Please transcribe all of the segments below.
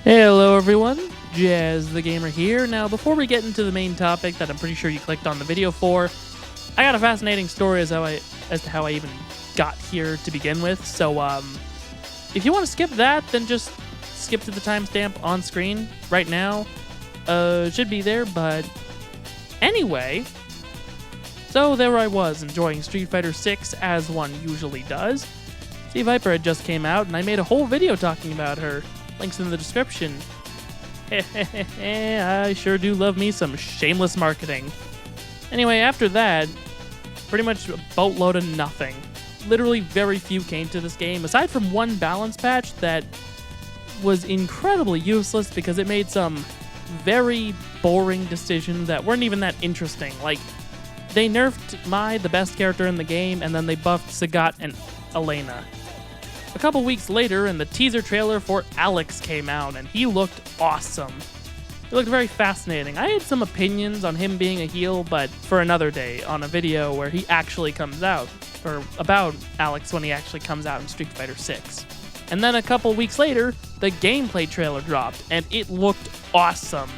Hello everyone, Jazz the Gamer here. Now, before we get into the main topic that I'm pretty sure you clicked on the video for, I got a fascinating story as to how I even got here to begin with. So, if you want to skip that, then just skip to the timestamp on screen right now. It should be there, but anyway. So there I was, enjoying Street Fighter 6 as one usually does. C Viper had just came out, and I made a whole video talking about her. Links in the description. I sure do love me some shameless marketing. Anyway, after that, pretty much a boatload of nothing. Literally very few came to this game, aside from one balance patch that was incredibly useless because it made some very boring decisions that weren't even that interesting. Like, they nerfed Mai, the best character in the game, and then they buffed Sagat and Elena. A couple weeks later, and the teaser trailer for Alex came out, and he looked awesome. He looked very fascinating. I had some opinions on him being a heel, but for another day, on a video where he actually comes out, or about Alex when he actually comes out in Street Fighter 6. And then a couple weeks later, the gameplay trailer dropped, and it looked awesome.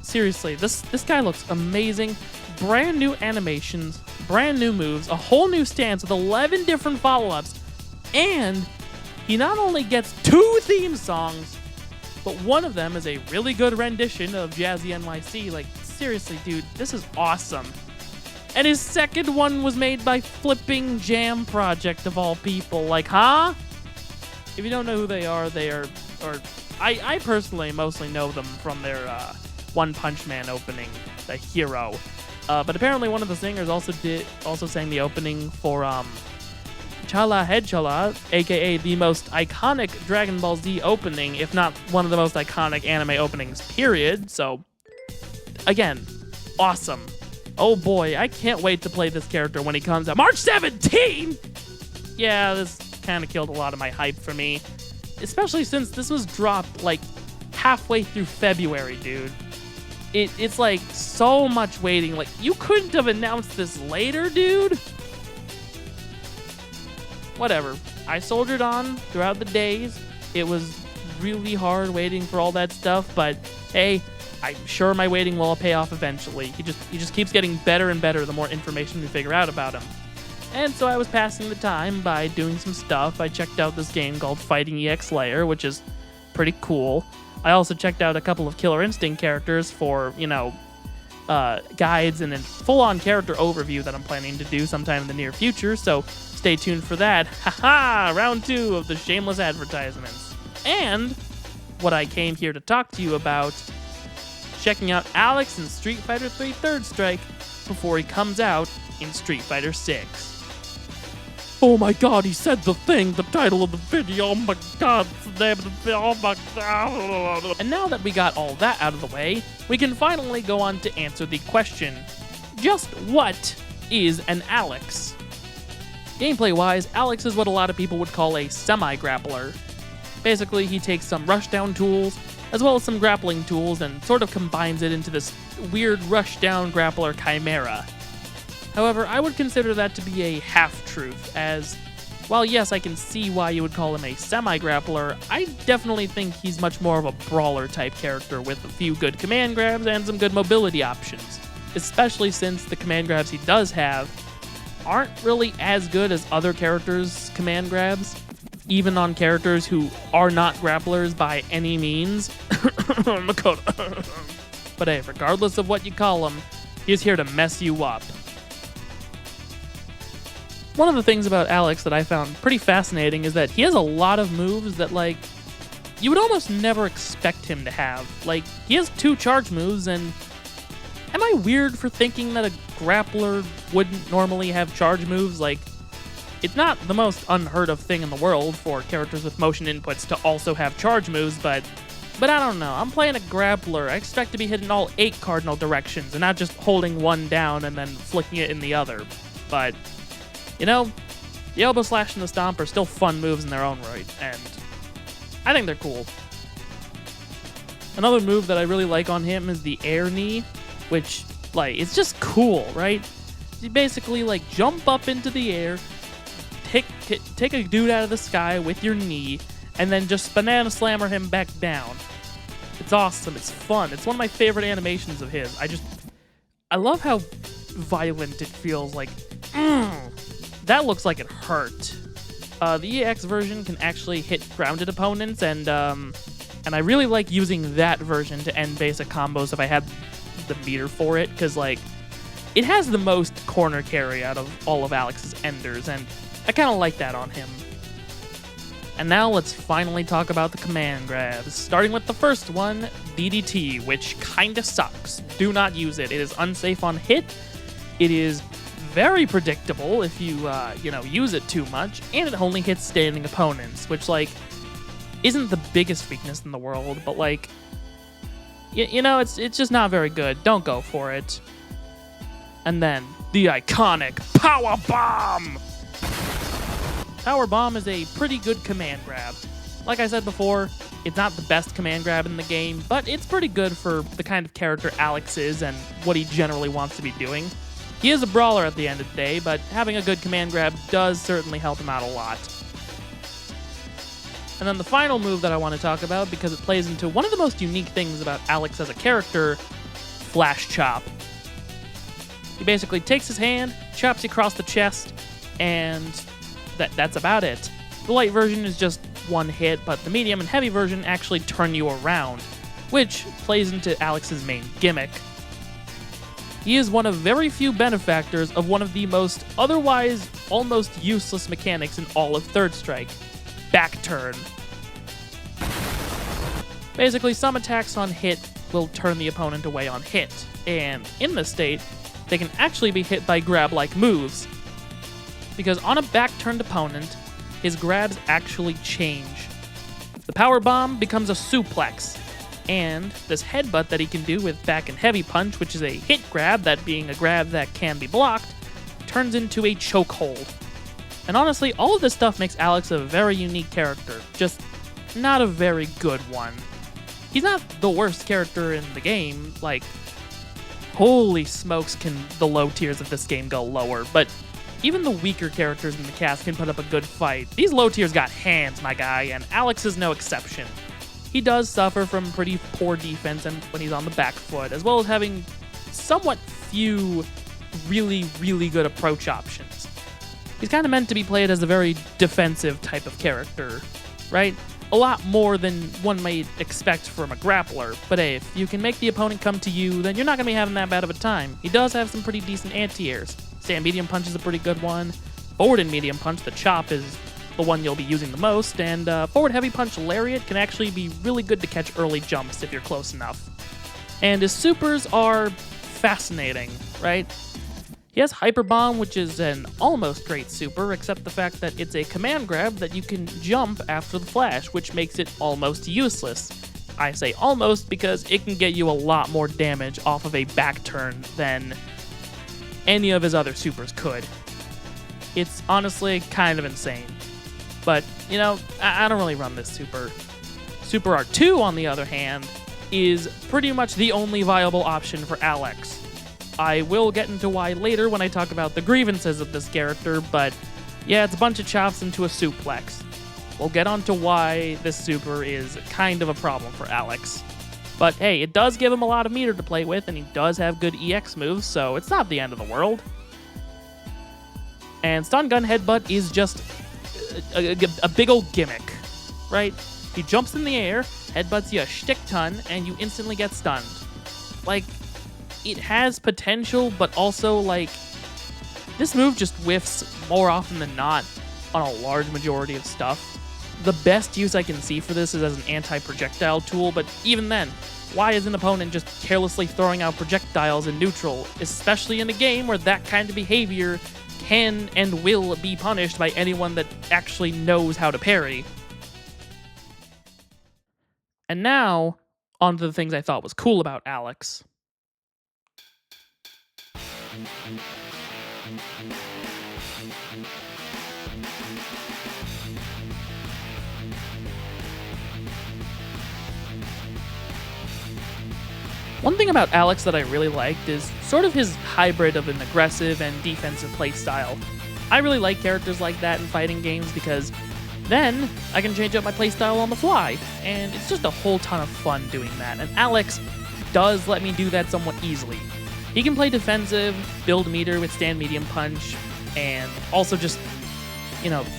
Seriously, this guy looks amazing. Brand new animations, brand new moves, a whole new stance with 11 different follow-ups, and he not only gets 2 theme songs, but one of them is a really good rendition of Jazzy NYC. Like, seriously, dude, this is awesome. And his second one was made by Flipping Jam Project, of all people. Like, huh? If you don't know who they are, I personally mostly know them from their One Punch Man opening, the Hero. But apparently one of the singers also sang the opening for Chala Head Chala, aka the most iconic Dragon Ball Z opening, if not one of the most iconic anime openings, period. So, again, awesome. Oh boy, I can't wait to play this character when he comes out. March 17! Yeah, this kind of killed a lot of my hype for me. Especially since this was dropped, like, halfway through February, dude. It's like, so much waiting. Like, you couldn't have announced this later, dude? Whatever. I soldiered on throughout the days. It was really hard waiting for all that stuff, but hey, I'm sure my waiting will pay off eventually. He just keeps getting better and better the more information we figure out about him. And so I was passing the time by doing some stuff. I checked out this game called Fighting EX Layer, which is pretty cool. I also checked out a couple of Killer Instinct characters for, guides and a full-on character overview that I'm planning to do sometime in the near future, so stay tuned for that. Haha! Round 2 of the shameless advertisements. And what I came here to talk to you about, checking out Alex in Street Fighter 3 Third Strike before he comes out in Street Fighter 6. Oh my god, he said the thing, the title of the video, oh my god, the name of the video, oh my god. And now that we got all that out of the way, we can finally go on to answer the question, just what is an Alex? Gameplay-wise, Alex is what a lot of people would call a semi-grappler. Basically, he takes some rushdown tools, as well as some grappling tools, and sort of combines it into this weird rushdown grappler chimera. However, I would consider that to be a half-truth, as, while yes, I can see why you would call him a semi-grappler, I definitely think he's much more of a brawler-type character with a few good command grabs and some good mobility options, especially since the command grabs he does have aren't really as good as other characters' command grabs, even on characters who are not grapplers by any means. Makoto. But hey, regardless of what you call him, he's here to mess you up. One of the things about Alex that I found pretty fascinating is that he has a lot of moves that, like, you would almost never expect him to have. Like, he has 2 charge moves, and am I weird for thinking that a grappler wouldn't normally have charge moves? Like, it's not the most unheard of thing in the world for characters with motion inputs to also have charge moves, but I don't know. I'm playing a grappler. I expect to be hitting all 8 cardinal directions and not just holding one down and then flicking it in the other. But, the elbow slash and the stomp are still fun moves in their own right, and I think they're cool. Another move that I really like on him is the air knee, which, like, it's just cool, right? You basically, like, jump up into the air, take a dude out of the sky with your knee, and then just banana slammer him back down. It's awesome. It's fun. It's one of my favorite animations of his. I love how violent it feels. Like, that looks like it hurt. The EX version can actually hit grounded opponents, and I really like using that version to end basic combos if I had the meter for it, because, like, it has the most corner carry out of all of Alex's enders, and I kind of like that on him. And now let's finally talk about the command grabs, starting with the first one, DDT, which kinda sucks. Do not use it. It is unsafe on hit. It is very predictable if you, use it too much, and it only hits standing opponents, which, like, isn't the biggest weakness in the world, but, like, it's just not very good. Don't go for it. And then, the iconic Power Bomb! Power Bomb is a pretty good command grab. Like I said before, it's not the best command grab in the game, but it's pretty good for the kind of character Alex is and what he generally wants to be doing. He is a brawler at the end of the day, but having a good command grab does certainly help him out a lot. And then the final move that I want to talk about, because it plays into one of the most unique things about Alex as a character, Flash Chop. He basically takes his hand, chops you across the chest, and that's about it. The light version is just one hit, but the medium and heavy version actually turn you around, which plays into Alex's main gimmick. He is one of very few benefactors of one of the most otherwise almost useless mechanics in all of Third Strike, back turn. Basically, some attacks on hit will turn the opponent away on hit, and in this state, they can actually be hit by grab-like moves. Because on a back-turned opponent, his grabs actually change. The Power Bomb becomes a suplex, and this headbutt that he can do with back and heavy punch, which is a hit grab, that being a grab that can be blocked, turns into a chokehold. And honestly, all of this stuff makes Alex a very unique character, just not a very good one. He's not the worst character in the game, like, holy smokes can the low tiers of this game go lower, but even the weaker characters in the cast can put up a good fight. These low tiers got hands, my guy, and Alex is no exception. He does suffer from pretty poor defense and when he's on the back foot, as well as having somewhat few really, really good approach options. He's kind of meant to be played as a very defensive type of character, right? A lot more than one might expect from a grappler, but hey, if you can make the opponent come to you, then you're not going to be having that bad of a time. He does have some pretty decent anti-airs. Stand medium punch is a pretty good one. Forward and medium punch, the chop, is the one you'll be using the most, and forward heavy punch lariat can actually be really good to catch early jumps if you're close enough. And his supers are fascinating, right? He has Hyper Bomb, which is an almost great super, except the fact that it's a command grab that you can jump after the flash, which makes it almost useless. I say almost because it can get you a lot more damage off of a back turn than any of his other supers could. It's honestly kind of insane. But, I don't really run this super. Super R2, on the other hand, is pretty much the only viable option for Alex. I will get into why later when I talk about the grievances of this character, but yeah, it's a bunch of chops into a suplex. We'll get onto why this super is kind of a problem for Alex. But hey, it does give him a lot of meter to play with, and he does have good EX moves, so it's not the end of the world. And Stun Gun Headbutt is just a big old gimmick, right? He jumps in the air, headbutts you a shtick ton, and you instantly get stunned. Like, it has potential, but also, like, this move just whiffs more often than not on a large majority of stuff. The best use I can see for this is as an anti-projectile tool, but even then, why is an opponent just carelessly throwing out projectiles in neutral, especially in a game where that kind of behavior can and will be punished by anyone that actually knows how to parry? And now, on to the things I thought was cool about Alex. One thing about Alex that I really liked is sort of his hybrid of an aggressive and defensive playstyle. I really like characters like that in fighting games because Then I can change up my playstyle on the fly, and it's just a whole ton of fun doing that. And Alex does let me do that somewhat easily. He can play defensive, build meter, withstand medium punch, and also just,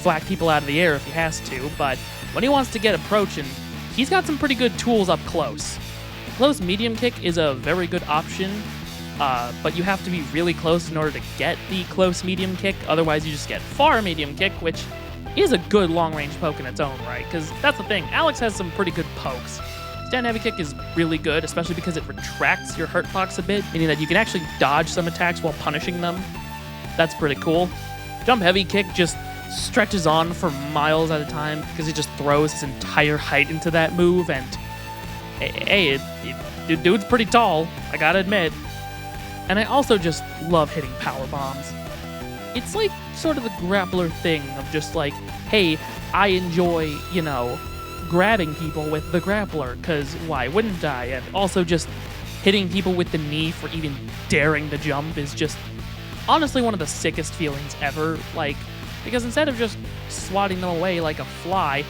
flak people out of the air if he has to, but when he wants to get approaching, he's got some pretty good tools up close. Close medium kick is a very good option, but you have to be really close in order to get the close medium kick, otherwise you just get far medium kick, which is a good long-range poke in its own right, because that's the thing, Alex has some pretty good pokes. Stand heavy kick is really good, especially because it retracts your hurt box a bit, meaning that you can actually dodge some attacks while punishing them. That's pretty cool. Jump heavy kick just stretches on for miles at a time because he just throws his entire height into that move, and hey, dude's pretty tall, I gotta admit. And I also just love hitting power bombs. It's like sort of the grappler thing of just like, hey, I enjoy, grabbing people with the grappler, because why wouldn't I? And also just hitting people with the knee for even daring to jump is just honestly one of the sickest feelings ever. Like, because instead of just swatting them away like a fly,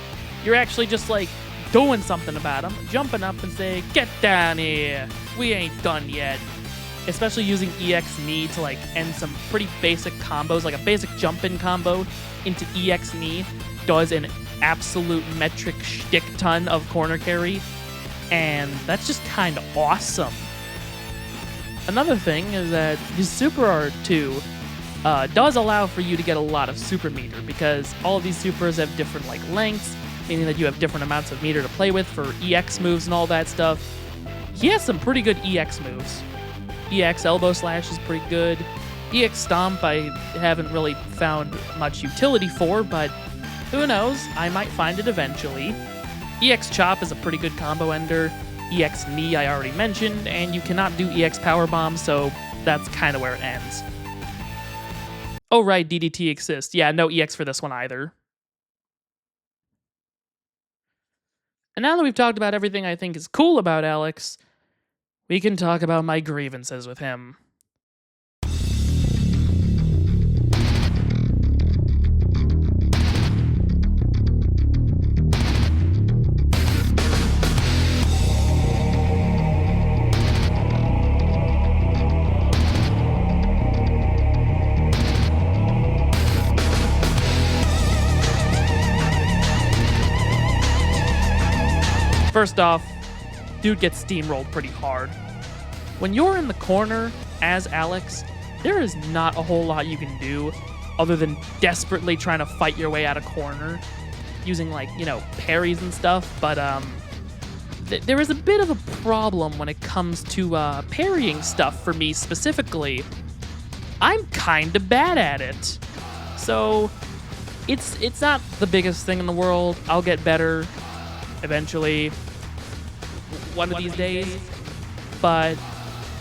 you're actually just like doing something about them, jumping up and say, get down here, we ain't done yet. Especially using EX knee to like end some pretty basic combos, like a basic jump-in combo into EX knee does an absolute metric shtick ton of corner carry, and that's just kind of awesome. Another thing is that the Super Art 2 does allow for you to get a lot of super meter, because all of these supers have different like lengths, meaning that you have different amounts of meter to play with for EX moves and all that stuff. He has some pretty good EX moves. EX Elbow Slash is pretty good. EX Stomp I haven't really found much utility for, but who knows, I might find it eventually. EX Chop is a pretty good combo ender. EX Knee I already mentioned, and you cannot do EX Power Bomb, so that's kind of where it ends. Oh right, DDT exists. Yeah, no EX for this one either. And now that we've talked about everything I think is cool about Alex, we can talk about my grievances with him. First off, dude gets steamrolled pretty hard. When you're in the corner as Alex, there is not a whole lot you can do other than desperately trying to fight your way out of corner using like, parries and stuff, but there is a bit of a problem when it comes to parrying stuff for me specifically. I'm kind of bad at it. So it's not the biggest thing in the world. I'll get better eventually, one of these days, but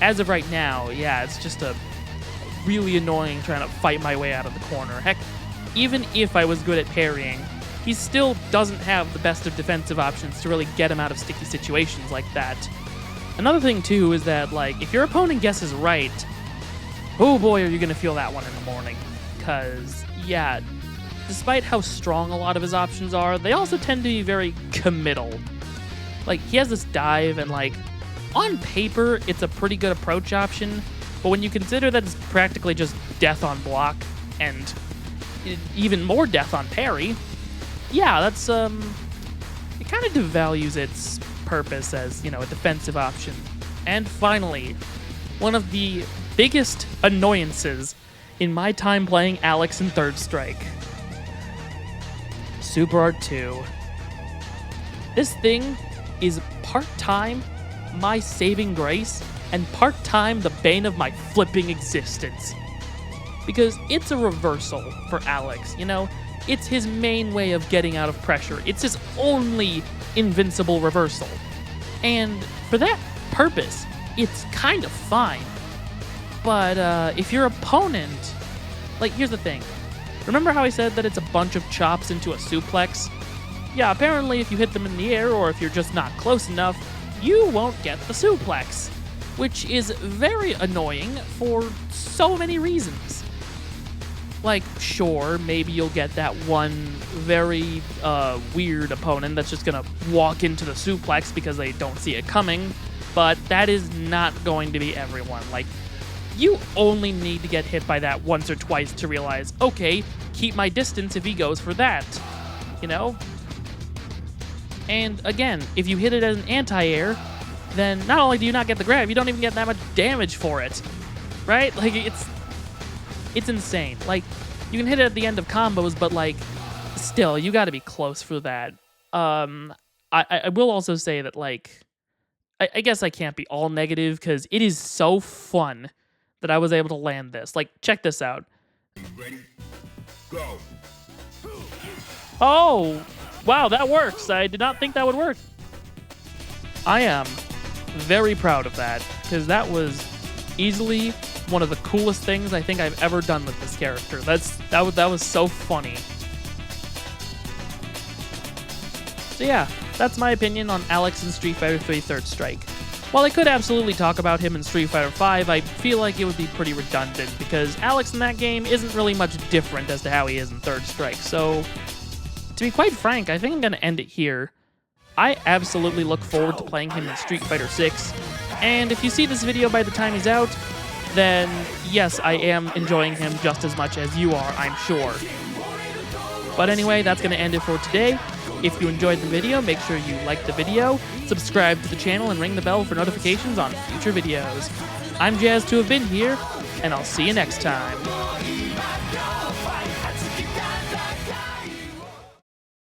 as of right now, yeah, it's just a really annoying trying to fight my way out of the corner. Heck, even if I was good at parrying, he still doesn't have the best of defensive options to really get him out of sticky situations like that. Another thing too is that, like, if your opponent guesses right, oh boy, are you gonna feel that one in the morning. Cause yeah, despite how strong a lot of his options are, they also tend to be very committal. Like, he has this dive, and like, on paper, it's a pretty good approach option, but when you consider that it's practically just death on block, and even more death on parry, yeah, that's, it kind of devalues its purpose as, a defensive option. And finally, one of the biggest annoyances in my time playing Alex in Third Strike. Super Art 2. This thing is part-time my saving grace and part-time the bane of my flipping existence. Because it's a reversal for Alex, It's his main way of getting out of pressure. It's his only invincible reversal. And for that purpose, it's kind of fine. But if your opponent... Like, here's the thing. Remember how I said that it's a bunch of chops into a suplex? Yeah, apparently if you hit them in the air, or if you're just not close enough, you won't get the suplex. Which is very annoying for so many reasons. Like, sure, maybe you'll get that one very weird opponent that's just gonna walk into the suplex because they don't see it coming, but that is not going to be everyone. Like, you only need to get hit by that once or twice to realize, okay, keep my distance if he goes for that, you know? And again, if you hit it as an anti-air, then not only do you not get the grab, you don't even get that much damage for it, right? Like, it's insane. Like, you can hit it at the end of combos, but, like, still, you gotta be close for that. I will also say that, like, I guess I can't be all negative, because it is so fun that I was able to land this. Like, check this out. Ready? Go. Oh, wow, that works. I did not think that would work. I am very proud of that, because that was easily one of the coolest things I think I've ever done with this character. That was so funny. So yeah, that's my opinion on Alex in Street Fighter 3 Third Strike. While I could absolutely talk about him in Street Fighter 5, I feel like it would be pretty redundant, because Alex in that game isn't really much different as to how he is in Third Strike. So, to be quite frank, I think I'm going to end it here. I absolutely look forward to playing him in Street Fighter 6, and if you see this video by the time he's out, then yes, I am enjoying him just as much as you are, I'm sure. But anyway, that's going to end it for today. If you enjoyed the video, make sure you like the video, subscribe to the channel, and ring the bell for notifications on future videos. I'm Jazz to have been here, and I'll see you next time.